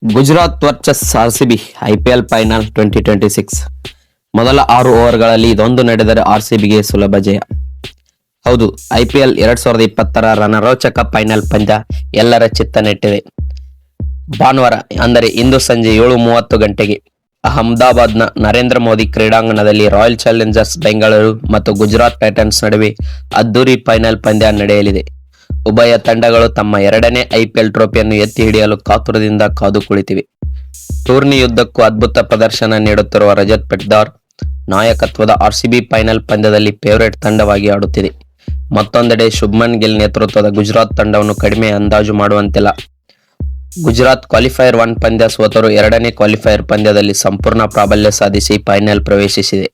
Gujarat versus RCB IPL final 2026 ಮೊದಲ 6 ಓವರ್ಗಳಲ್ಲಿ ಇದೊಂದು ನಡೆದರೆ ಆರ್ಸಿಬಿಗೆ ಸುಲಭ ಜಯ. ಹೌದು, ಐಪಿಎಲ್ 2020ರ ರಣರೋಚಕ ಫೈನಲ್ ಪಂದ್ಯ ಎಲ್ಲರ ಚಿತ್ತ ನೆಟ್ಟಿದೆ. ಭಾನುವಾರ ಅಂದರೆ ಇಂದು ಸಂಜೆ 7:30 ಗಂಟೆಗೆ ಅಹಮದಾಬಾದ್ನ ನರೇಂದ್ರ ಮೋದಿ ಕ್ರೀಡಾಂಗಣದಲ್ಲಿ ರಾಯಲ್ ಚಾಲೆಂಜರ್ಸ್ ಬೆಂಗಳೂರು ಮತ್ತು ಗುಜರಾತ್ ಟೈಟನ್ಸ್ ನಡುವೆ ಅದ್ದೂರಿ ಫೈನಲ್ ಪಂದ್ಯ ನಡೆಯಲಿದೆ. ಉಭಯ ತಂಡಗಳು ತಮ್ಮ ಎರಡನೇ ಐಪಿಎಲ್ ಟ್ರೋಫಿಯನ್ನು ಎತ್ತಿ ಹಿಡಿಯಲು ಕಾತುರದಿಂದ ಕಾದು ಕುಳಿತಿವೆ. ಟೂರ್ನಿಯುದ್ದಕ್ಕೂ ಅದ್ಭುತ ಪ್ರದರ್ಶನ ನೀಡುತ್ತಿರುವ ರಜತ್ ಪಟಿದಾರ್ ನಾಯಕತ್ವದ ಆರ್ಸಿಬಿ ಫೈನಲ್ ಪಂದ್ಯದಲ್ಲಿ ಫೇವರೇಟ್ ತಂಡವಾಗಿ ಆಡುತ್ತಿದೆ. ಮತ್ತೊಂದೆಡೆ ಶುಭ್ಮನ್ ಗಿಲ್ ನೇತೃತ್ವದ ಗುಜರಾತ್ ತಂಡವನ್ನು ಕಡಿಮೆ ಅಂದಾಜು ಮಾಡುವಂತಿಲ್ಲ. ಗುಜರಾತ್ ಕ್ವಾಲಿಫೈಯರ್ 1 ಪಂದ್ಯ ಸೋತರೂ ಎರಡನೇ ಕ್ವಾಲಿಫೈಯರ್ ಪಂದ್ಯದಲ್ಲಿ ಸಂಪೂರ್ಣ ಪ್ರಾಬಲ್ಯ ಸಾಧಿಸಿ ಫೈನಲ್ ಪ್ರವೇಶಿಸಿದೆ.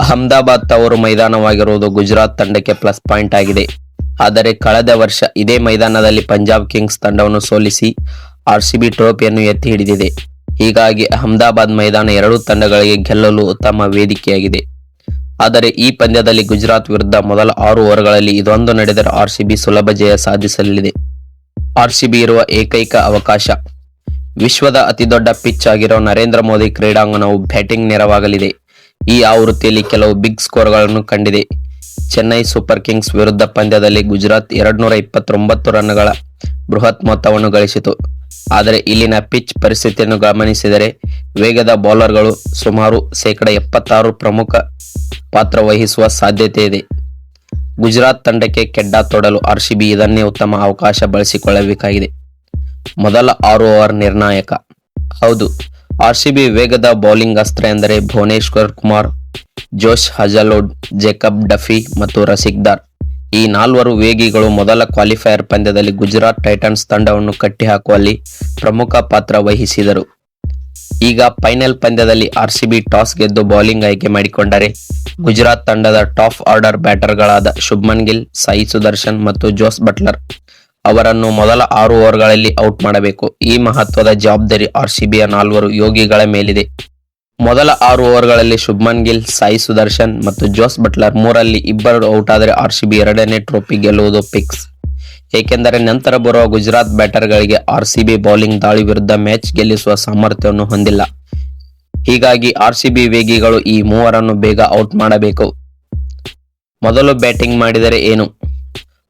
ಅಹಮದಾಬಾದ್ ತವರು ಮೈದಾನವಾಗಿರುವುದು ಗುಜರಾತ್ ತಂಡಕ್ಕೆ ಪ್ಲಸ್ ಪಾಯಿಂಟ್ ಆಗಿದೆ. ಆದರೆ ಕಳೆದ ವರ್ಷ ಇದೇ ಮೈದಾನದಲ್ಲಿ ಪಂಜಾಬ್ ಕಿಂಗ್ಸ್ ತಂಡವನ್ನು ಸೋಲಿಸಿ ಆರ್ಸಿಬಿ ಟ್ರೋಫಿಯನ್ನು ಎತ್ತಿ ಹಿಡಿದಿದೆ. ಹೀಗಾಗಿ ಅಹಮದಾಬಾದ್ ಮೈದಾನ ಎರಡೂ ತಂಡಗಳಿಗೆ ಗೆಲ್ಲಲು ಉತ್ತಮ ವೇದಿಕೆಯಾಗಿದೆ. ಆದರೆ ಈ ಪಂದ್ಯದಲ್ಲಿ ಗುಜರಾತ್ ವಿರುದ್ಧ ಮೊದಲ 6 ಓವರ್ಗಳಲ್ಲಿ ಇದೊಂದು ನಡೆದರೆ ಆರ್ಸಿಬಿ ಸುಲಭ ಜಯ ಸಾಧಿಸಲಿದೆ. ಆರ್ಸಿಬಿ ಇರುವ ಏಕೈಕ ಅವಕಾಶ ವಿಶ್ವದ ಅತಿದೊಡ್ಡ ಪಿಚ್ ಆಗಿರೋ ನರೇಂದ್ರ ಮೋದಿ ಕ್ರೀಡಾಂಗಣವು ಬ್ಯಾಟಿಂಗ್ ನೆರವಾಗಲಿದೆ. ಈ ಆವೃತ್ತಿಯಲ್ಲಿ ಕೆಲವು ಬಿಗ್ ಸ್ಕೋರ್ಗಳನ್ನು ಕಂಡಿದೆ. ಚೆನ್ನೈ ಸೂಪರ್ ಕಿಂಗ್ಸ್ ವಿರುದ್ಧ ಪಂದ್ಯದಲ್ಲಿ ಗುಜರಾತ್ 229 ರನ್ಗಳ ಬೃಹತ್ ಮೊತ್ತವನ್ನು ಗಳಿಸಿತು. ಆದರೆ ಇಲ್ಲಿನ ಪಿಚ್ ಪರಿಸ್ಥಿತಿಯನ್ನು ಗಮನಿಸಿದರೆ ವೇಗದ ಬೌಲರ್ಗಳು ಸುಮಾರು 76% ಪ್ರಮುಖ ಪಾತ್ರ ವಹಿಸುವ ಸಾಧ್ಯತೆ ಇದೆ. ಗುಜರಾತ್ ತಂಡಕ್ಕೆ ಕೆಡ್ಡ ತೊಡಲು ಆರ್ಸಿಬಿ ಇದನ್ನೇ ಉತ್ತಮ ಅವಕಾಶ ಬಳಸಿಕೊಳ್ಳಬೇಕಾಗಿದೆ. ಮೊದಲ 6 ಓವರ್ ನಿರ್ಣಾಯಕ. ಹೌದು, ಆರ್ಸಿಬಿ ವೇಗದ ಬೌಲಿಂಗ್ ಅಸ್ತ್ರ ಎಂದರೆ ಭುವನೇಶ್ವರ್ ಕುಮಾರ್, ಜೋಶ್ ಹಜಲ್ವುಡ್, ಜೇಕಬ್ ಡಫಿ ಮತ್ತು ರಸಿಕ್ದಾರ್. ಈ 4 ವೇಗಿಗಳು ಮೊದಲ ಕ್ವಾಲಿಫೈಯರ್ ಪಂದ್ಯದಲ್ಲಿ ಗುಜರಾತ್ ಟೈಟನ್ಸ್ ತಂಡವನ್ನು ಕಟ್ಟಿಹಾಕುವಲ್ಲಿ ಪ್ರಮುಖ ಪಾತ್ರ ವಹಿಸಿದರು. ಈಗ ಫೈನಲ್ ಪಂದ್ಯದಲ್ಲಿ ಆರ್ಸಿಬಿ ಟಾಸ್ ಗೆದ್ದು ಬೌಲಿಂಗ್ ಆಯ್ಕೆ ಮಾಡಿಕೊಂಡರೆ ಗುಜರಾತ್ ತಂಡದ ಟಾಪ್ ಆರ್ಡರ್ ಬ್ಯಾಟರ್ಗಳಾದ ಶುಭ್ಮನ್ ಗಿಲ್, ಸಾಯಿ ಸುದರ್ಶನ್ ಮತ್ತು ಜೋಸ್ ಬಟ್ಲರ್ ಅವರನ್ನು ಮೊದಲ 6 ಓವರ್ಗಳಲ್ಲಿ ಔಟ್ ಮಾಡಬೇಕು. ಈ ಮಹತ್ವದ ಜವಾಬ್ದಾರಿ ಆರ್ಸಿಬಿಯ 4 ಯೋಗಿಗಳ ಮೇಲಿದೆ. ಮೊದಲ 6 ಓವರ್ಗಳಲ್ಲಿ ಶುಭ್ಮನ್ ಗಿಲ್, ಸಾಯಿ ಸುದರ್ಶನ್ ಮತ್ತು ಜೋಸ್ ಬಟ್ಲರ್ 3ರಲ್ಲಿ ಇಬ್ಬರು ಔಟ್ ಆದರೆ ಆರ್ಸಿಬಿ ಎರಡನೇ ಟ್ರೋಫಿ ಗೆಲ್ಲುವುದು ಫಿಕ್ಸ್. ಏಕೆಂದರೆ ನಂತರ ಬರುವ ಗುಜರಾತ್ ಬ್ಯಾಟರ್ಗಳಿಗೆ ಆರ್ಸಿಬಿ ಬೌಲಿಂಗ್ ದಾಳಿ ವಿರುದ್ಧ ಮ್ಯಾಚ್ ಗೆಲ್ಲಿಸುವ ಸಾಮರ್ಥ್ಯವನ್ನು ಹೊಂದಿಲ್ಲ. ಹೀಗಾಗಿ ಆರ್ಸಿಬಿ ವೇಗಿಗಳು ಈ 3ರನ್ನು ಬೇಗ ಔಟ್ ಮಾಡಬೇಕು. ಮೊದಲು ಬ್ಯಾಟಿಂಗ್ ಮಾಡಿದರೆ ಏನು?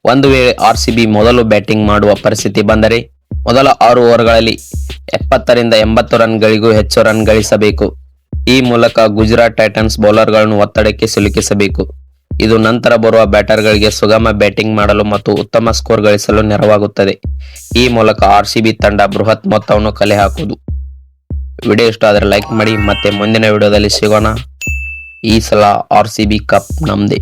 ಒಂದು ವೇಳೆ ಆರ್ಸಿಬಿ ಮೊದಲು ಬ್ಯಾಟಿಂಗ್ ಮಾಡುವ ಪರಿಸ್ಥಿತಿ ಬಂದರೆ ಮೊದಲ 6 ಓವರ್ಗಳಲ್ಲಿ 70ರಿಂದ 80 ರನ್ಗಳಿಗೂ ಹೆಚ್ಚು ರನ್ ಗಳಿಸಬೇಕು. ಈ ಮೂಲಕ ಗುಜರಾತ್ ಟೈಟನ್ಸ್ ಬೌಲರ್ಗಳನ್ನು ಒತ್ತಡಕ್ಕೆ ಸಿಲುಕಿಸಬೇಕು. ಇದು ನಂತರ ಬರುವ ಬ್ಯಾಟರ್ಗಳಿಗೆ ಸುಗಮ ಬ್ಯಾಟಿಂಗ್ ಮಾಡಲು ಮತ್ತು ಉತ್ತಮ ಸ್ಕೋರ್ ಗಳಿಸಲು ನೆರವಾಗುತ್ತದೆ. ಈ ಮೂಲಕ ಆರ್ಸಿಬಿ ತಂಡ ಬೃಹತ್ ಮೊತ್ತವನ್ನು ಕಲೆ ಹಾಕುವುದು. ವಿಡಿಯೋ ಇಷ್ಟ ಆದರೆ ಲೈಕ್ ಮಾಡಿ. ಮತ್ತೆ ಮುಂದಿನ ವಿಡಿಯೋದಲ್ಲಿ ಸಿಗೋಣ. ಈ ಸಲ ಆರ್ಸಿಬಿ ಕಪ್ ನಮ್ದೇ.